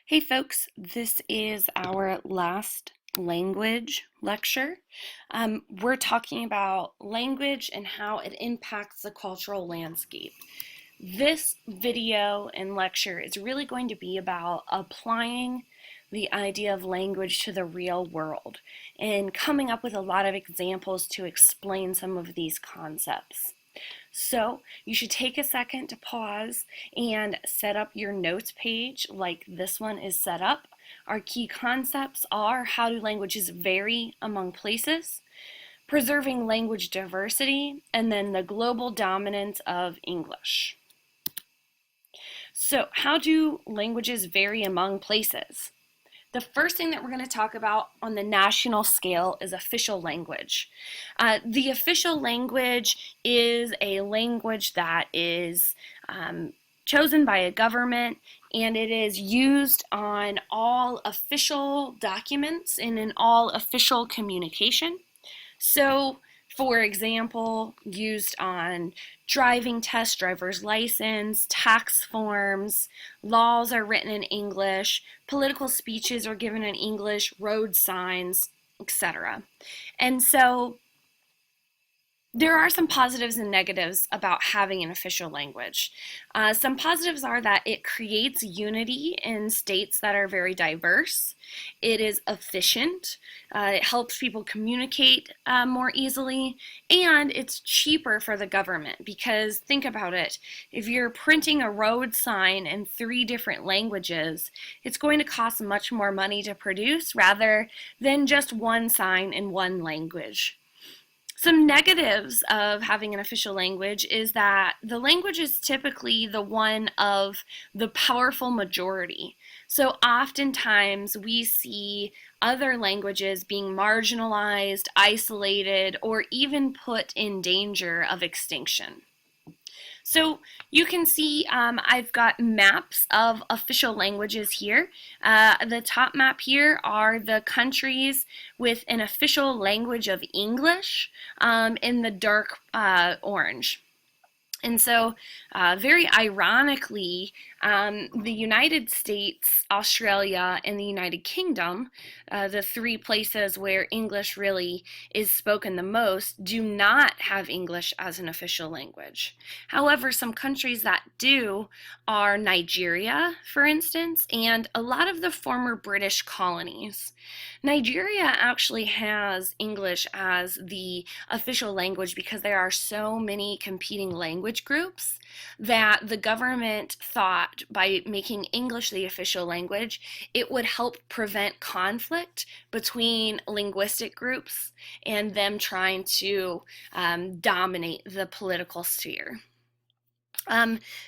Hey folks, this is our last language lecture. We're talking about language and how it impacts the cultural landscape. This video and lecture is really going to be about applying the idea of language to the real world and coming up with a lot of examples to explain some of these concepts. So you should take a second to pause and set up your notes page like this one is set up. Our key concepts are how do languages vary among places, preserving language diversity, and then the global dominance of English. So how do languages vary among places? The first thing that we're going to talk about on the national scale is official language. The official language is a language that is chosen by a government, and it is used on all official documents and in all official communication. So, for example, used on driving tests, driver's license, tax forms, laws are written in English, political speeches are given in English, road signs, etc. And so there are some positives and negatives about having an official language. Some positives are that it creates unity in states that are very diverse. It is efficient. It helps people communicate more easily, and it's cheaper for the government because think about it. If you're printing a road sign in 3 different languages, it's going to cost much more money to produce rather than just one sign in one language. Some negatives of having an official language is that the language is typically the one of the powerful majority. So oftentimes we see other languages being marginalized, isolated, or even put in danger of extinction. So you can see I've got maps of official languages here. The top map here are the countries with an official language of English in the dark orange. And so, very ironically, the United States, Australia, and the United Kingdom, the 3 places where English really is spoken the most, do not have English as an official language. However, some countries that do are Nigeria, for instance, and a lot of the former British colonies. Nigeria actually has English as the official language because there are so many competing language groups that the government thought by making English the official language, it would help prevent conflict between linguistic groups and them trying to dominate the political sphere.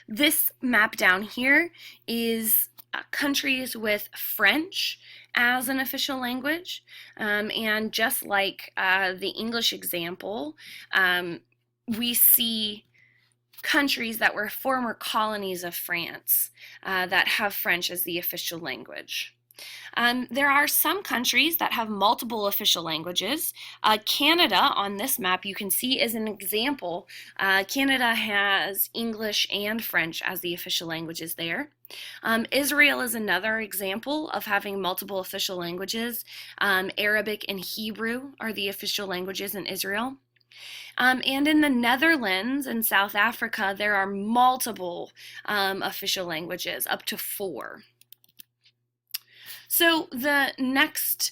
This map down here is countries with French as an official language, and just like the English example, we see countries that were former colonies of France that have French as the official language. There are some countries that have multiple official languages. Canada, on this map, you can see is an example. Canada has English and French as the official languages there. Israel is another example of having multiple official languages. Arabic and Hebrew are the official languages in Israel. And in the Netherlands and South Africa, there are multiple official languages, up to 4. So the next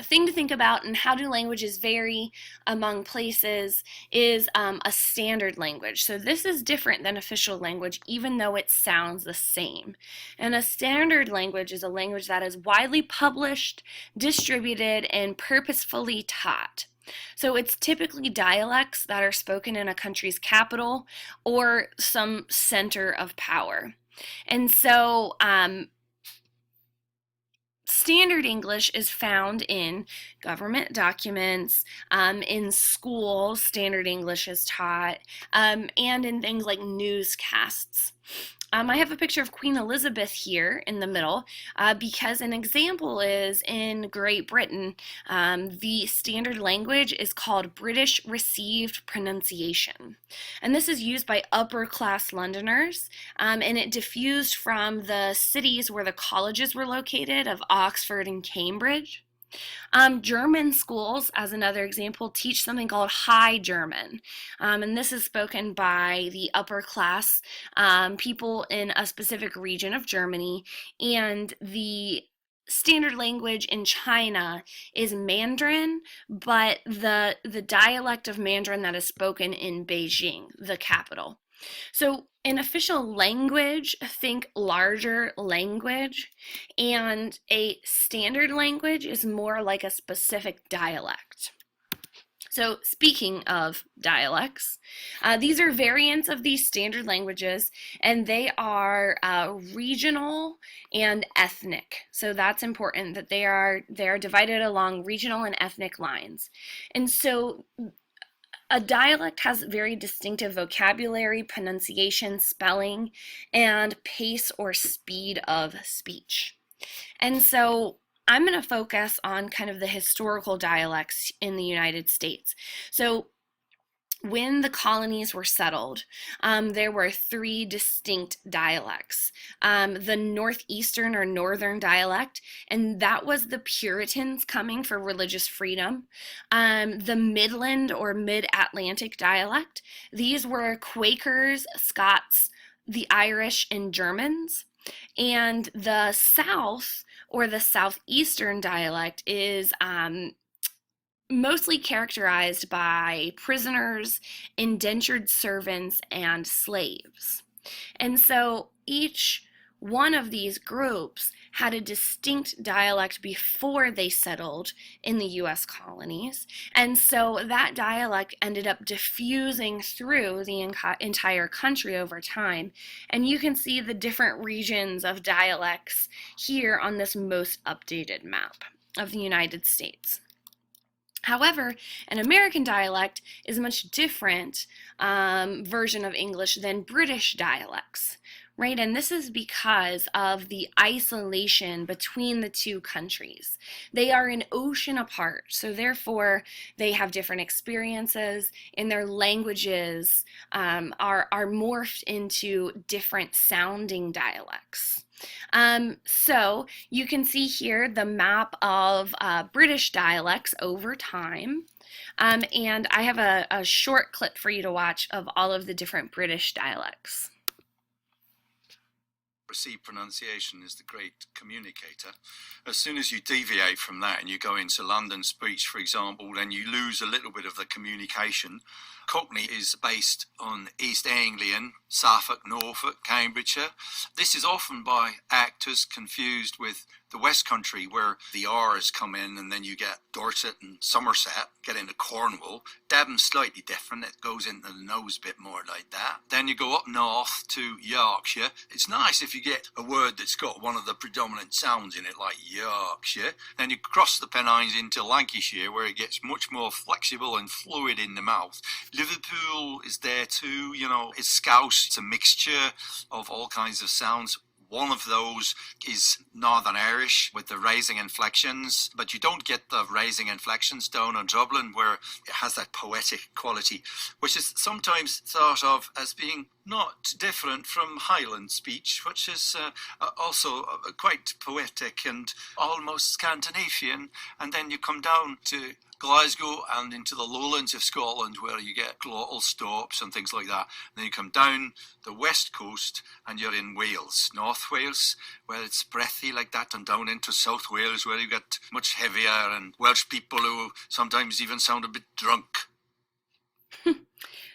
thing to think about and how do languages vary among places is a standard language. So this is different than official language even though it sounds the same. And a standard language is a language that is widely published, distributed, and purposefully taught. So it's typically dialects that are spoken in a country's capital or some center of power. And so standard English is found in government documents, in schools, standard English is taught, and in things like newscasts. I have a picture of Queen Elizabeth here in the middle because an example is in Great Britain, the standard language is called British Received Pronunciation. And this is used by upper class Londoners, and it diffused from the cities where the colleges were located of Oxford and Cambridge. German schools, as another example, teach something called High German, and this is spoken by the upper class people in a specific region of Germany, and the standard language in China is Mandarin, but the dialect of Mandarin that is spoken in Beijing, the capital. So in official language, think larger language, and a standard language is more like a specific dialect. So speaking of dialects, these are variants of these standard languages, and they are regional and ethnic. So that's important that they are divided along regional and ethnic lines. And so a dialect has very distinctive vocabulary, pronunciation, spelling, and pace or speed of speech. And so I'm going to focus on kind of the historical dialects in the United States. So when the colonies were settled, there were three distinct dialects. The northeastern or northern dialect, and that was the Puritans coming for religious freedom. The Midland or mid-Atlantic dialect, these were Quakers, Scots, the Irish, and Germans. And the South or the southeastern dialect is mostly characterized by prisoners, indentured servants, and slaves. And so each one of these groups had a distinct dialect before they settled in the US colonies. And so that dialect ended up diffusing through the entire country over time. And you can see the different regions of dialects here on this most updated map of the United States. However, an American dialect is a much different version of English than British dialects, right? And this is because of the isolation between the two countries. They are an ocean apart, so therefore they have different experiences, and their languages are morphed into different sounding dialects. So you can see here the map of British dialects over time. And I have a short clip for you to watch of all of the different British dialects. Received pronunciation is the great communicator. As soon as you deviate from that and you go into London speech, for example, then you lose a little bit of the communication. Cockney is based on East Anglian, Suffolk, Norfolk, Cambridgeshire. This is often by actors confused with the West Country, where the R's come in, and then you get Dorset and Somerset, get into Cornwall. Devon's slightly different, it goes into the nose a bit more like that. Then you go up north to Yorkshire. It's nice if you get a word that's got one of the predominant sounds in it, like Yorkshire. Then you cross the Pennines into Lancashire, where it gets much more flexible and fluid in the mouth. Liverpool is there too, you know, it's Scouse, it's a mixture of all kinds of sounds. One of those is Northern Irish with the raising inflections, but you don't get the raising inflections down on Dublin, where it has that poetic quality, which is sometimes thought of as being not different from Highland speech, which is also quite poetic and almost Scandinavian. And then you come down to Glasgow and into the lowlands of Scotland, where you get glottal stops and things like that. And then you come down the west coast and you're in Wales, North Wales, where it's breathy like that, and down into South Wales, where you get much heavier, and Welsh people who sometimes even sound a bit drunk.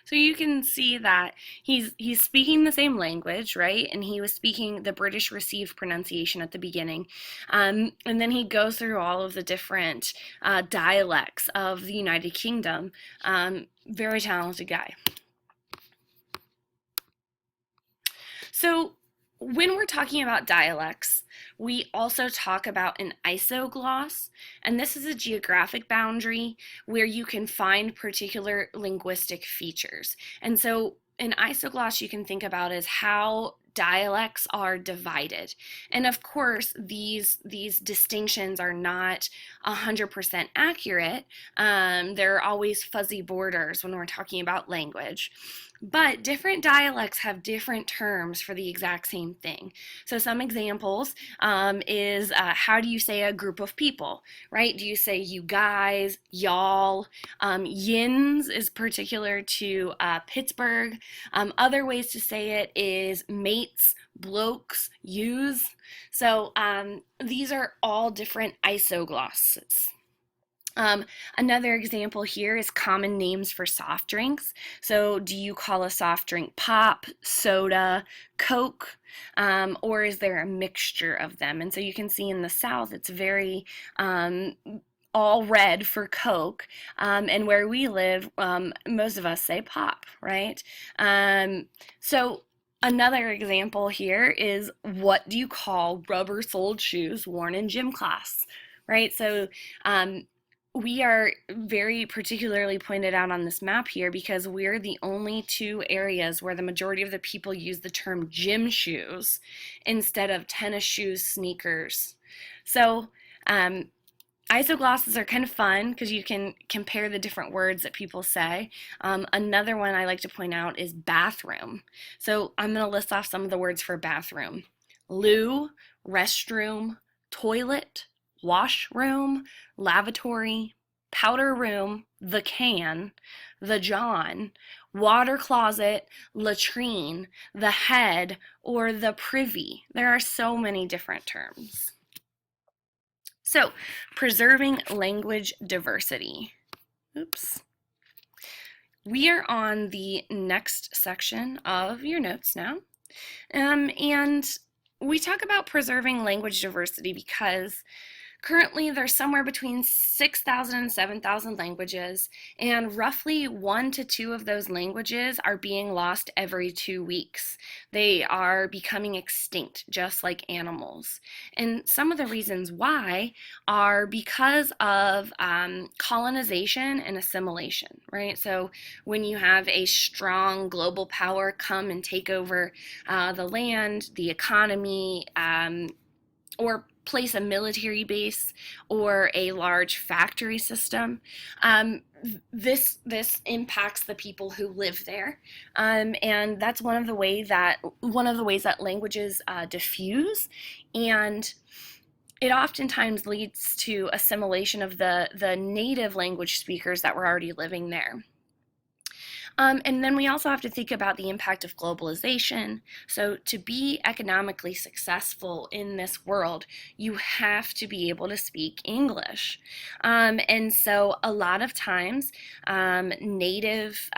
So you can see that he's speaking the same language, right? And he was speaking the British received pronunciation at the beginning. And then he goes through all of the different dialects of the United Kingdom. Very talented guy. So when we're talking about dialects, we also talk about an isogloss, and this is a geographic boundary where you can find particular linguistic features. And so an isogloss you can think about as how dialects are divided. And of course, these distinctions are not 100% accurate. There are always fuzzy borders when we're talking about language. But different dialects have different terms for the exact same thing. So some examples is how do you say a group of people, right? Do you say you guys, y'all? Yins is particular to Pittsburgh. Other ways to say it is mates, blokes, yous. So these are all different isoglosses. Another example here is common names for soft drinks. So, do you call a soft drink pop, soda, Coke, or is there a mixture of them? And so you can see in the South, it's very all red for Coke, and where we live, most of us say pop, right? So another example here is what do you call rubber-soled shoes worn in gym class, right? So we are very particularly pointed out on this map here because we're the only two areas where the majority of the people use the term gym shoes instead of tennis shoes, sneakers. So isoglosses are kind of fun because you can compare the different words that people say. Another one I like to point out is bathroom. So I'm going to list off some of the words for bathroom. Loo, restroom, toilet, washroom, lavatory, powder room, the can, the John, water closet, latrine, the head, or the privy. There are so many different terms. So, preserving language diversity. Oops. We are on the next section of your notes now. And we talk about preserving language diversity because currently there's somewhere between 6,000 and 7,000 languages, and roughly 1 to 2 of those languages are being lost every 2 weeks. They are becoming extinct, just like animals. And some of the reasons why are because of colonization and assimilation, right? So when you have a strong global power come and take over the land, the economy, or place a military base or a large factory system. This impacts the people who live there, and that's one of the ways that languages diffuse, and it oftentimes leads to assimilation of the native language speakers that were already living there. And then we also have to think about the impact of globalization. So to be economically successful in this world, you have to be able to speak English. And so a lot of times, native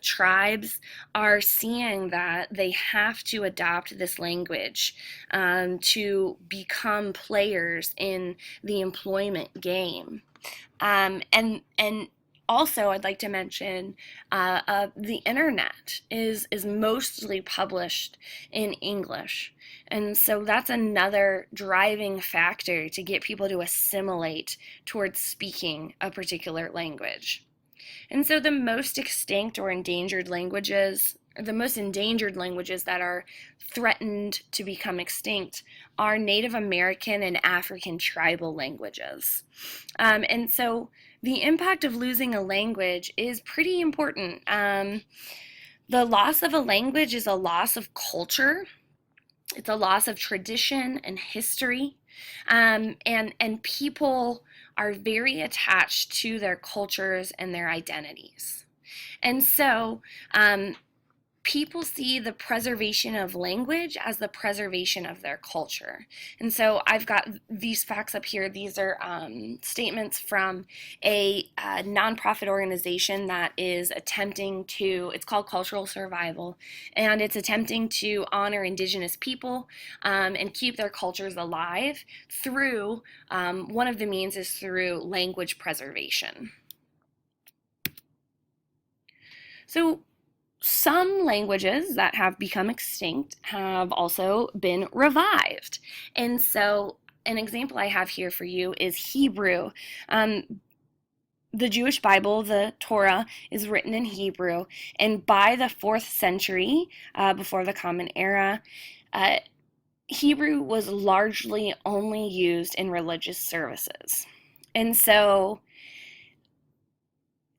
tribes are seeing that they have to adopt this language to become players in the employment game. And also, I'd like to mention the internet is mostly published in English. And so that's another driving factor to get people to assimilate towards speaking a particular language. And so the most extinct or endangered languages, the most endangered languages that are threatened to become extinct are Native American and African tribal languages. And so the impact of losing a language is pretty important. The loss of a language is a loss of culture. It's a loss of tradition and history. And people are very attached to their cultures and their identities. And so people see the preservation of language as the preservation of their culture. And so I've got these facts up here. These are statements from a nonprofit organization that is attempting to, it's called Cultural Survival, and it's attempting to honor Indigenous people and keep their cultures alive through, one of the means is through language preservation. So some languages that have become extinct have also been revived. And so an example I have here for you is Hebrew. The Jewish Bible, the Torah, is written in Hebrew, and by the 4th century, before the Common Era, Uh, Hebrew was largely only used in religious services. And so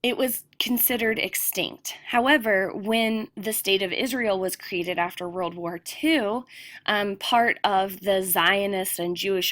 it was considered extinct. However, when the state of Israel was created after World War II, part of the Zionist and Jewish